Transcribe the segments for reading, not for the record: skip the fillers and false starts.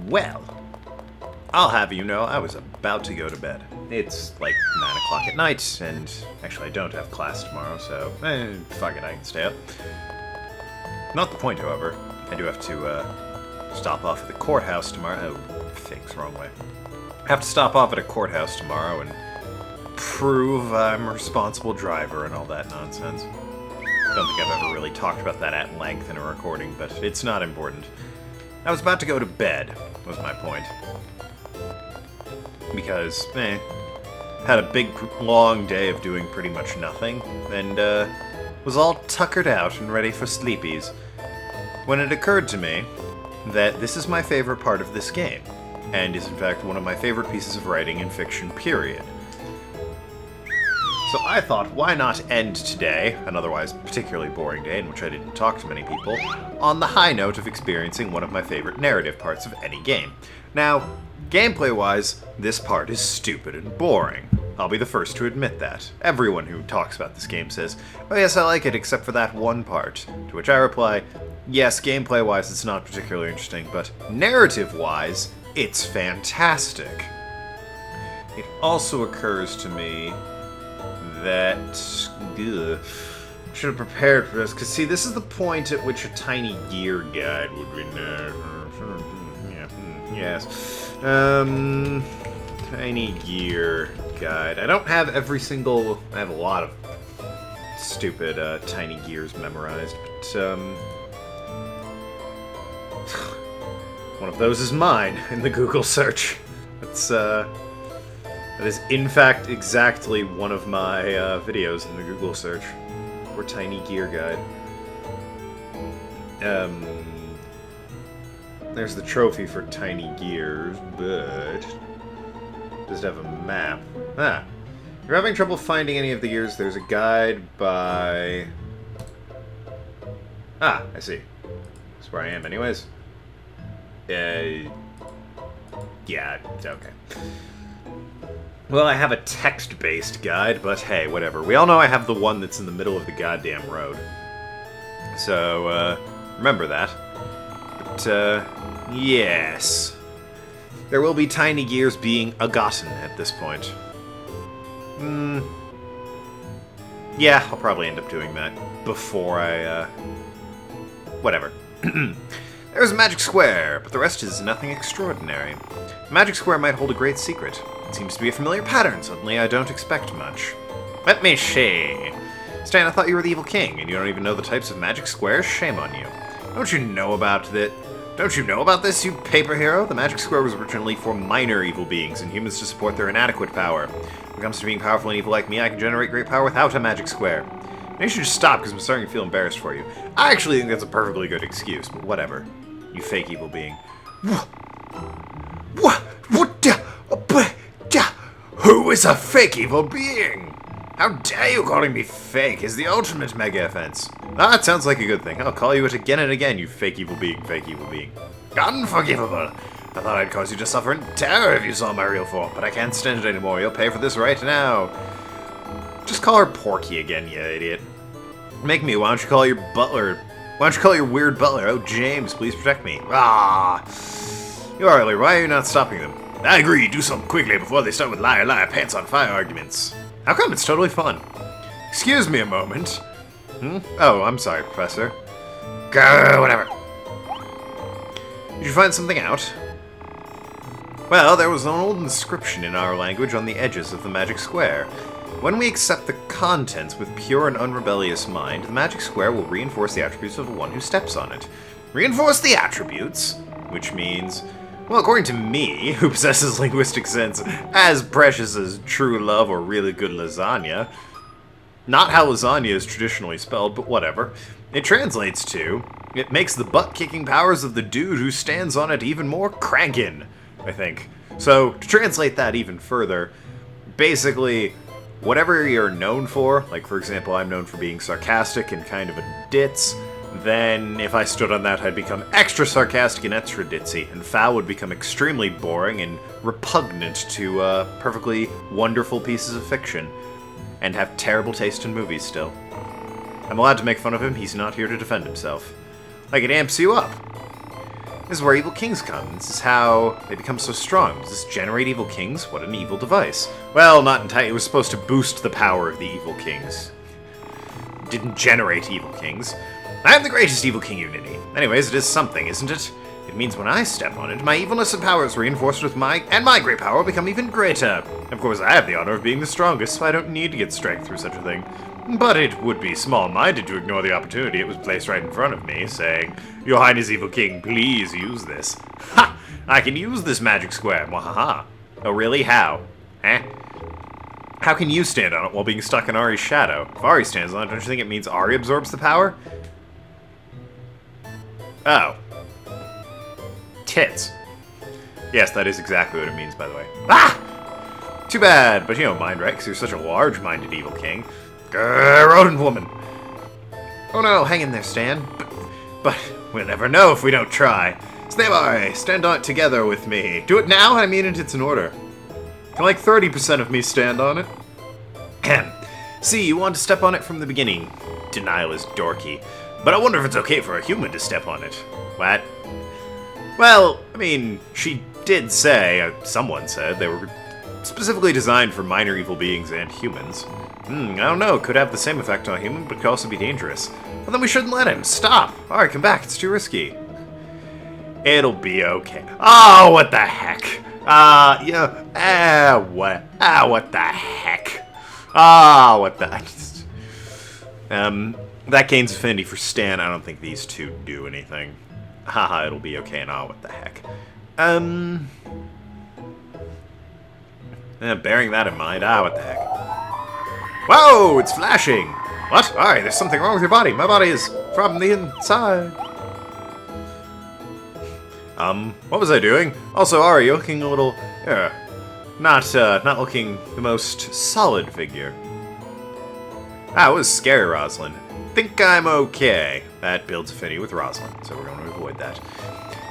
Well, I'll have you know I was about to go to bed. It's like 9 o'clock at night, and actually I don't have class tomorrow, so fuck it, I can stay up. Not the point, however. I do have to stop off at the courthouse tomorrow. Oh, thanks, wrong way. I have to stop off at a courthouse tomorrow and prove I'm a responsible driver and all that nonsense. I don't think I've ever really talked about that at length in a recording, but it's not important. I was about to go to bed, was my point. Because, had a big, long day of doing pretty much nothing, and, was all tuckered out and ready for sleepies, when it occurred to me that this is my favorite part of this game, and is in fact one of my favorite pieces of writing in fiction, period. So I thought, why not end today, an otherwise particularly boring day in which I didn't talk to many people, on the high note of experiencing one of my favorite narrative parts of any game. Now, gameplay-wise, this part is stupid and boring. I'll be the first to admit that. Everyone who talks about this game says, oh yes, I like it except for that one part. To which I reply, yes, gameplay-wise it's not particularly interesting, but narrative-wise, it's fantastic. It also occurs to me that should have prepared for this, because see, this is the point at which a tiny gear guide would be yes. Tiny gear guide. I don't have every single, I have a lot of stupid tiny gears memorized, but one of those is mine in the Google search. It's that is, in fact, exactly one of my videos in the Google search for Tiny Gear Guide. There's the trophy for Tiny Gears, but does it have a map? Ah. If you're having trouble finding any of the gears, there's a guide by... Ah, I see. That's where I am anyways. Yeah, okay. Well, I have a text-based guide, but hey, whatever. We all know I have the one that's in the middle of the goddamn road. So, remember that. But, yes. There will be tiny gears being gotten at this point. Yeah, I'll probably end up doing that before I, whatever. There's a magic square, but the rest is nothing extraordinary. The magic square might hold a great secret. It seems to be a familiar pattern. Suddenly, I don't expect much. Let me see. Stan, I thought you were the evil king, and you don't even know the types of magic squares? Shame on you. Don't you know about this, you paper hero? The magic square was originally for minor evil beings and humans to support their inadequate power. When it comes to being powerful and evil like me, I can generate great power without a magic square. Maybe you should just stop, because I'm starting to feel embarrassed for you. I actually think that's a perfectly good excuse, but whatever. You fake evil being. Who is a fake evil being? How dare you calling me fake is the ultimate mega offense. Ah, that sounds like a good thing. I'll call you it again and again, you fake evil being, fake evil being. Unforgivable. I thought I'd cause you to suffer in terror if you saw my real form, but I can't stand it anymore. You'll pay for this right now. Just call her Porky again, you idiot. Make me, why don't you call your butler? Why don't you call your weird butler? Oh, James, please protect me. Ah! You are, why are you not stopping them? I agree, do something quickly before they start with liar, liar, pants on fire arguments. How come? It's totally fun. Excuse me a moment. Oh, I'm sorry, Professor. Go, whatever. Did you find something out? Well, there was an old inscription in our language on the edges of the magic square. When we accept the contents with pure and unrebellious mind, the magic square will reinforce the attributes of the one who steps on it. Reinforce the attributes? Which means... Well, according to me, who possesses linguistic sense as precious as true love or really good lasagna, not how lasagna is traditionally spelled, but whatever, it translates to, it makes the butt-kicking powers of the dude who stands on it even more crankin', I think. So, to translate that even further, basically, whatever you're known for, like for example, I'm known for being sarcastic and kind of a ditz, then if I stood on that, I'd become extra sarcastic and extra ditzy, and foul would become extremely boring and repugnant to perfectly wonderful pieces of fiction, and have terrible taste in movies still. I'm allowed to make fun of him, he's not here to defend himself. Like, it amps you up. This is where evil kings come. This is how they become so strong. Does this generate evil kings? What an evil device. Well, not entirely. It was supposed to boost the power of the evil kings. It didn't generate evil kings. I am the greatest evil king Unity. Anyways, it is something, isn't it? It means when I step on it, my evilness and power is reinforced with my great power will become even greater. Of course, I have the honor of being the strongest, so I don't need to get strength through such a thing. But it would be small-minded to ignore the opportunity it was placed right in front of me, saying, "Your Highness Evil King, please use this." Ha! I can use this magic square, mwahaha. Oh really? How? Eh? How can you stand on it while being stuck in Ari's shadow? If Ari stands on it, don't you think it means Ari absorbs the power? Oh. Tits. Yes, that is exactly what it means, by the way. Ah! Too bad, but you don't mind, right? Because you're such a large-minded evil king. Grrr, rodent woman. Oh no, hang in there, Stan. But we'll never know if we don't try. Stand by, stand on it together with me. Do it now? I mean it's in order. Can like 30% of me stand on it? Ahem. See, you want to step on it from the beginning. Denial is dorky. But I wonder if it's okay for a human to step on it. What? Well, I mean, she did say, someone said, they were specifically designed for minor evil beings and humans. I don't know, could have the same effect on a human, but could also be dangerous. Well, then we shouldn't let him. Stop! Alright, come back, it's too risky. It'll be okay. Oh, what the heck? Yeah, what the heck? What the... that gains affinity for Stan. I don't think these two do anything. Haha, it'll be okay, and what the heck? Bearing that in mind, what the heck? Whoa, it's flashing! What? Alright, there's something wrong with your body. My body is from the inside. What was I doing? Also, Ari, you're looking a little, not looking the most solid figure. It was scary, Rosalind. Think I'm okay. That builds affinity with Rosalind, so we're going to avoid that.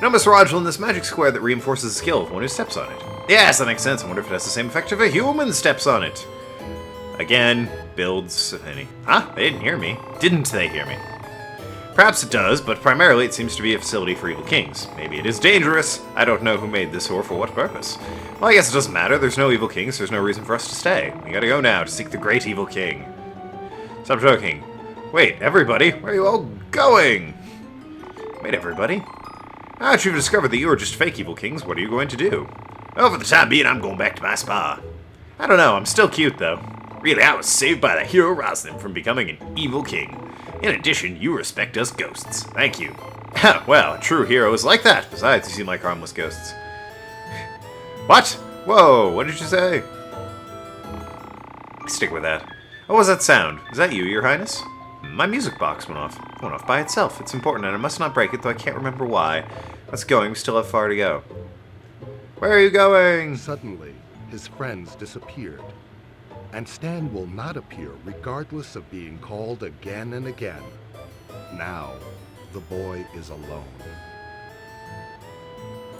No, Miss Rosalind, this magic square that reinforces the skill of one who steps on it. Yes, that makes sense. I wonder if it has the same effect if a human steps on it. Again, builds affinity. Huh? They didn't hear me. Didn't they hear me? Perhaps it does, but primarily it seems to be a facility for evil kings. Maybe it is dangerous. I don't know who made this or for what purpose. Well, I guess it doesn't matter. There's no evil kings. There's no reason for us to stay. We gotta go now to seek the great evil king. Stop joking. Wait, everybody, where are you all going? Wait, everybody. Now that you've discovered that you are just fake evil kings, what are you going to do? Well, for the time being, I'm going back to my spa. I don't know, I'm still cute, though. Really, I was saved by the hero Rosalind from becoming an evil king. In addition, you respect us ghosts. Thank you. Well, a true hero is like that. Besides, you seem like harmless ghosts. What? Whoa, what did you say? Stick with that. What was that sound? Is that you, Your Highness? My music box went off. It went off by itself. It's important, and I must not break it, though I can't remember why. Let's go. We still have far to go. Where are you going? Suddenly, his friends disappeared. And Stan will not appear regardless of being called again and again. Now, the boy is alone.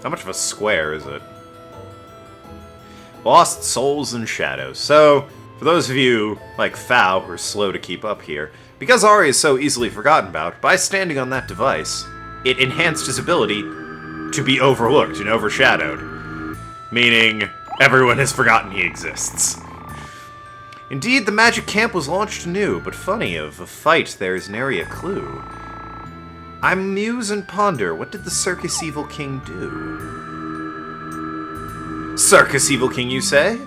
How much of a square is it? Lost souls and shadows. So, for those of you, like Fao, who are slow to keep up here, because Ari is so easily forgotten about, by standing on that device, it enhanced his ability to be overlooked and overshadowed. Meaning, everyone has forgotten he exists. Indeed, the magic camp was launched anew, but funny, of a fight there is nary a clue. I muse and ponder, what did the Circus Evil King do? Circus Evil King, you say?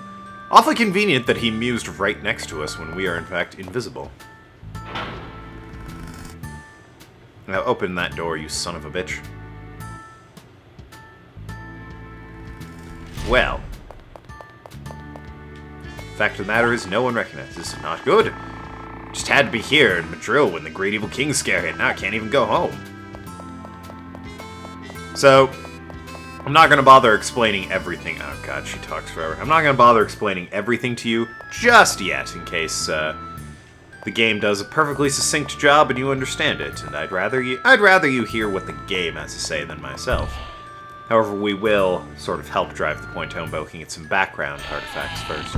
Awfully convenient that he mused right next to us when we are in fact invisible. Now open that door, you son of a bitch. Well. Fact of the matter is, no one recognizes this. Not good. Just had to be here in Madrid when the Great Evil King scare hit. Now I can't even go home. So, I'm not going to bother explaining everything. Oh god, she talks forever. I'm not going to bother explaining everything to you just yet, in case the game does a perfectly succinct job and you understand it. And I'd rather you hear what the game has to say than myself. However, we will sort of help drive the point home by looking at some background artifacts first.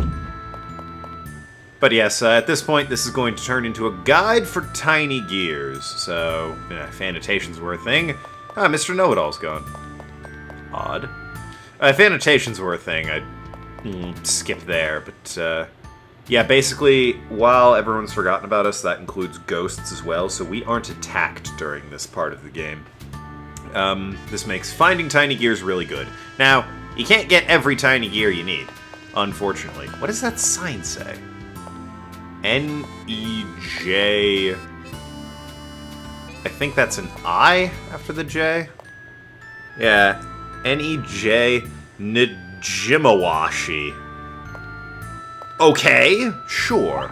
But yes, at this point, this is going to turn into a guide for tiny gears. So, if annotations were a thing, Mr. Know-It-All's gone. odd. If annotations were a thing, I'd skip there, but yeah, basically, while everyone's forgotten about us, that includes ghosts as well, so we aren't attacked during this part of the game. This makes finding tiny gears really good. Now, you can't get every tiny gear you need, unfortunately. What does that sign say? N-E-J... I think that's an I after the J? Yeah, N-E-J Nijimawashi. Okay, sure.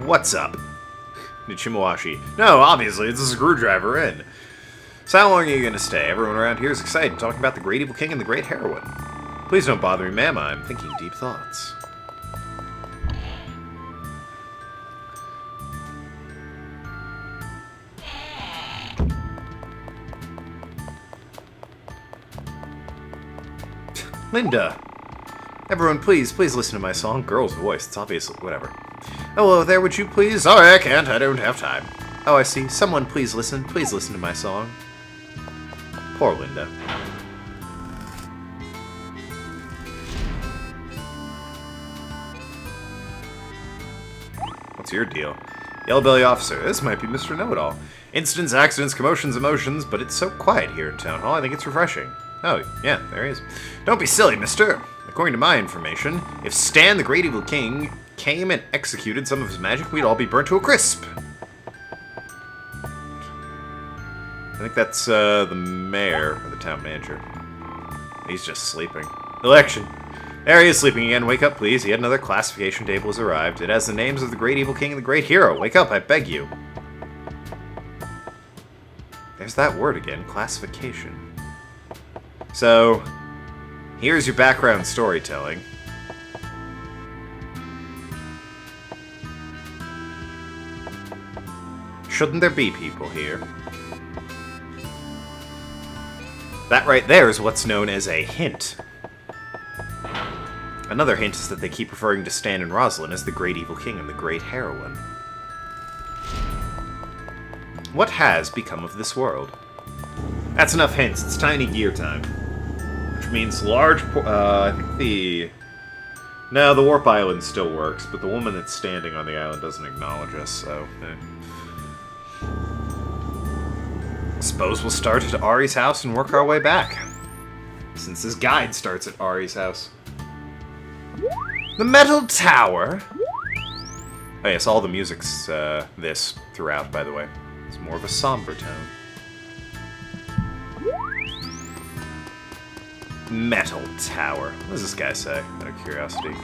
What's up? Nijimawashi. No, obviously, it's a screwdriver in. So how long are you going to stay? Everyone around here is excited, talking about the Great Evil King and the Great Heroine. Please don't bother me, ma'am. I'm thinking deep thoughts. Linda! Everyone, please listen to my song. Girl's voice. It's obviously... whatever. Hello there, would you please? Sorry, I can't. I don't have time. Oh, I see. Someone please listen. Please listen to my song. Poor Linda. What's your deal? Yellow Belly Officer. This might be Mr. Know-It-All. Incidents, accidents, commotions, emotions, but it's so quiet here in Town Hall. I think it's refreshing. Oh, yeah, there he is. Don't be silly, mister. According to my information, if Stan, the Great Evil King, came and executed some of his magic, we'd all be burnt to a crisp. I think that's the mayor, or the town manager. He's just sleeping. Election. There he is sleeping again. Wake up, please. Yet another classification table has arrived. It has the names of the Great Evil King and the Great Hero. Wake up, I beg you. There's that word again, classification. So, here's your background storytelling. Shouldn't there be people here? That right there is what's known as a hint. Another hint is that they keep referring to Stan and Rosalind as the Great Evil King and the Great Heroine. What has become of this world? That's enough hints. It's tiny gear time. Which means large... I think the... No, the Warp Island still works, but the woman that's standing on the island doesn't acknowledge us, so... Suppose we'll start at Ari's house and work our way back. Since this guide starts at Ari's house. The Metal Tower! Oh yes, all the music's this throughout, by the way. It's more of a somber tone. Metal Tower. What does this guy say, out of curiosity?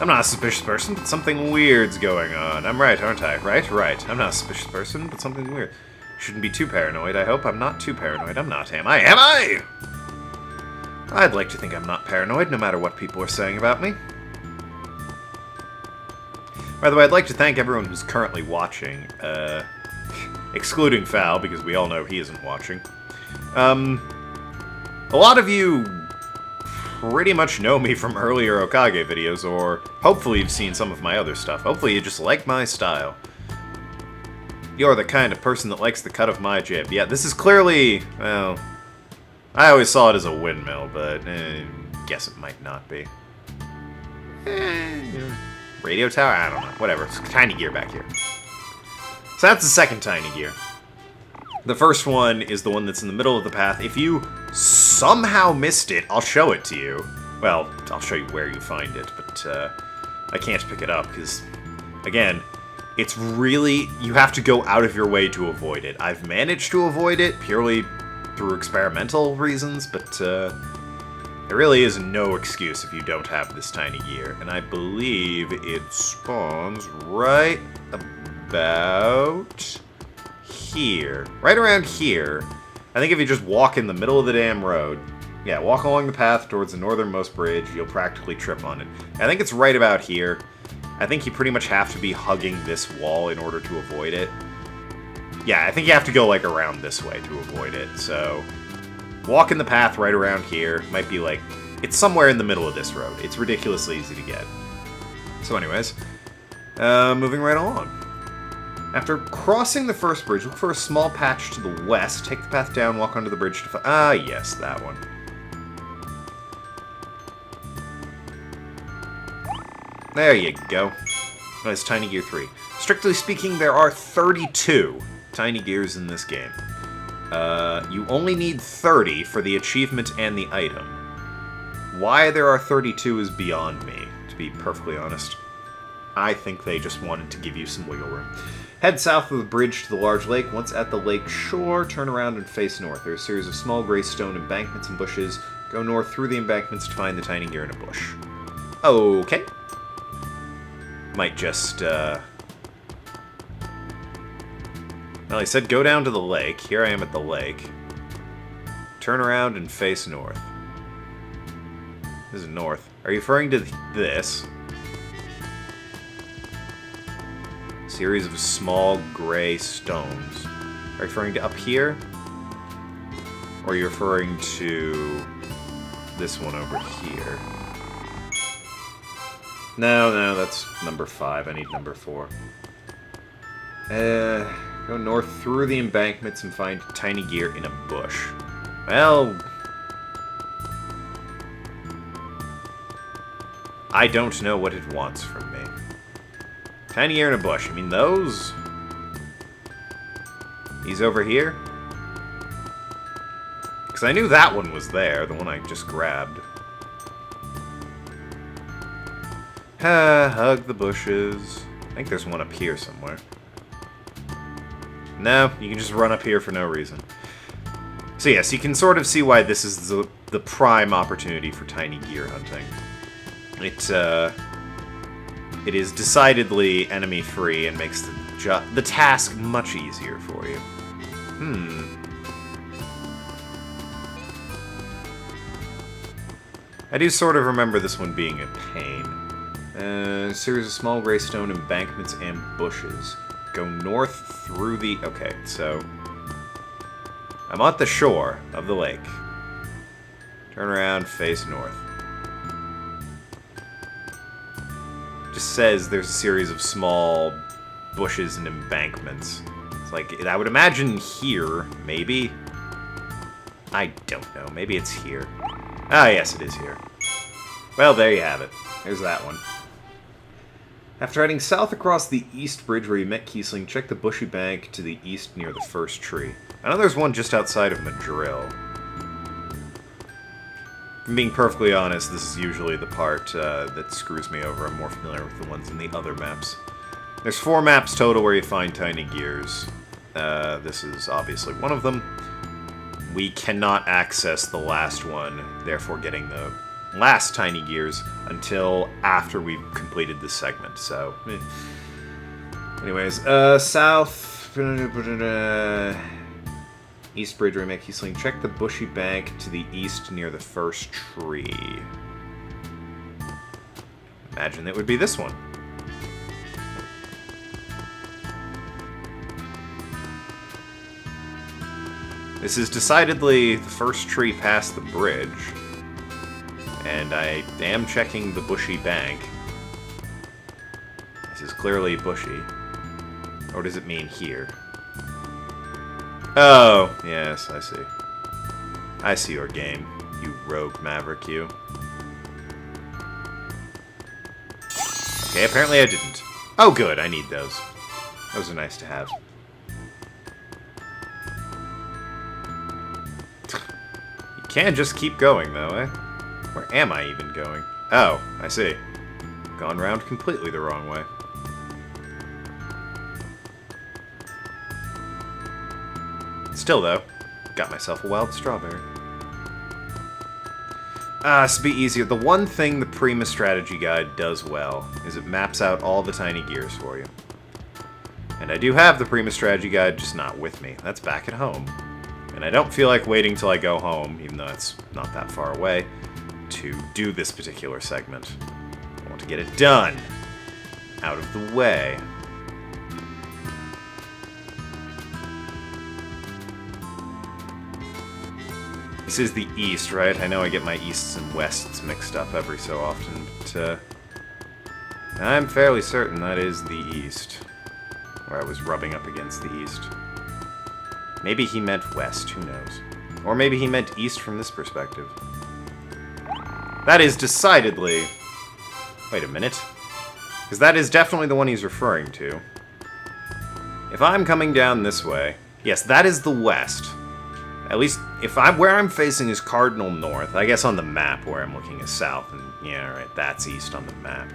I'm not a suspicious person, but something weird's going on. I'm right, aren't I? Right? Right. I'm not a suspicious person, but something's weird. Shouldn't be too paranoid, I hope. I'm not too paranoid. I'm not, am I? Am I? I'd like to think I'm not paranoid, no matter what people are saying about me. By the way, I'd like to thank everyone who's currently watching, excluding Fal, because we all know he isn't watching. A lot of you pretty much know me from earlier Okage videos, or hopefully you've seen some of my other stuff. Hopefully you just like my style. You're the kind of person that likes the cut of my jib. Yeah, this is clearly, well, I always saw it as a windmill, but guess it might not be. Radio tower? I don't know. Whatever. It's tiny gear back here. So that's the second tiny gear. The first one is the one that's in the middle of the path. If you somehow missed it, I'll show it to you. Well, I'll show you where you find it, but I can't pick it up because, again, it's really, you have to go out of your way to avoid it. I've managed to avoid it purely through experimental reasons, but there really is no excuse if you don't have this tiny gear. And I believe it spawns right about here. Right around here. I think if you just walk in the middle of the damn road, yeah, walk along the path towards the northernmost bridge, you'll practically trip on it. I think it's right about here. I think you pretty much have to be hugging this wall in order to avoid it. Yeah, I think you have to go, like, around this way to avoid it, so... Walk in the path right around here. Might be, like... It's somewhere in the middle of this road. It's ridiculously easy to get. So anyways, moving right along. After crossing the first bridge, look for a small patch to the west. Take the path down, walk onto the bridge to... yes, that one. There you go. That's Tiny Gear 3. Strictly speaking, there are 32 Tiny Gears in this game. You only need 30 for the achievement and the item. Why there are 32 is beyond me, to be perfectly honest. I think they just wanted to give you some wiggle room. Head south of the bridge to the large lake. Once at the lake shore, turn around and face north. There are a series of small gray stone embankments and bushes. Go north through the embankments to find the Tiny Gear in a bush. Okay. Might just, Well, he said go down to the lake. Here I am at the lake. Turn around and face north. This is north. Are you referring to this? Series of small gray stones. Are you referring to up here? Or are you referring to this one over here? No, that's number 5. I need number 4. Go north through the embankments and find Tiny Gear in a bush. Well, I don't know what it wants from me. Tiny Gear in a bush. I mean, those? He's over here? Because I knew that one was there, the one I just grabbed. Hug the bushes. I think there's one up here somewhere. No, you can just run up here for no reason. So yes, you can sort of see why this is the prime opportunity for Tiny Gear hunting. It is decidedly enemy-free and makes the task much easier for you. I do sort of remember this one being a pain. A series of small gray stone embankments and bushes. Go north through the... Okay, so... I'm at the shore of the lake. Turn around, face north. Just says there's a series of small bushes and embankments. It's like, I would imagine here, maybe? I don't know. Maybe it's here. Ah, yes, it is here. Well, there you have it. There's that one. After heading south across the east bridge where you met Kiesling, check the bushy bank to the east near the first tree. I know there's one just outside of Madril. If I'm being perfectly honest, this is usually the part that screws me over. I'm more familiar with the ones in the other maps. There's 4 maps total where you find Tiny Gears. This is obviously one of them. We cannot access the last one, therefore getting the last Tiny Gears until after we've completed this segment, so... Anyways, south... East Bridge remake Kiesling. Check the bushy bank to the east near the first tree. Imagine it would be this one. This is decidedly the first tree past the bridge. And I am checking the bushy bank. This is clearly bushy. Or does it mean here? Oh, yes, I see. I see your game, you rogue maverick, you. Okay, apparently I didn't. Oh, good, I need those. Those are nice to have. You can't just keep going, though, eh? Where am I even going? Oh, I see. Gone round completely the wrong way. Still, though, got myself a wild strawberry. This will be easier. The one thing the Prima Strategy Guide does well is it maps out all the Tiny Gears for you. And I do have the Prima Strategy Guide, just not with me. That's back at home. And I don't feel like waiting till I go home, even though it's not that far away, to do this particular segment. I want to get it done. Out of the way. This is the east, right? I know I get my easts and wests mixed up every so often, but I'm fairly certain that is the east. Where I was rubbing up against the east. Maybe he meant west, who knows? Or maybe he meant east from this perspective. That is decidedly... Wait a minute. Because that is definitely the one he's referring to. If I'm coming down this way... Yes, that is the west. At least, where I'm facing is cardinal north. I guess on the map where I'm looking is south. And yeah, right, that's east on the map.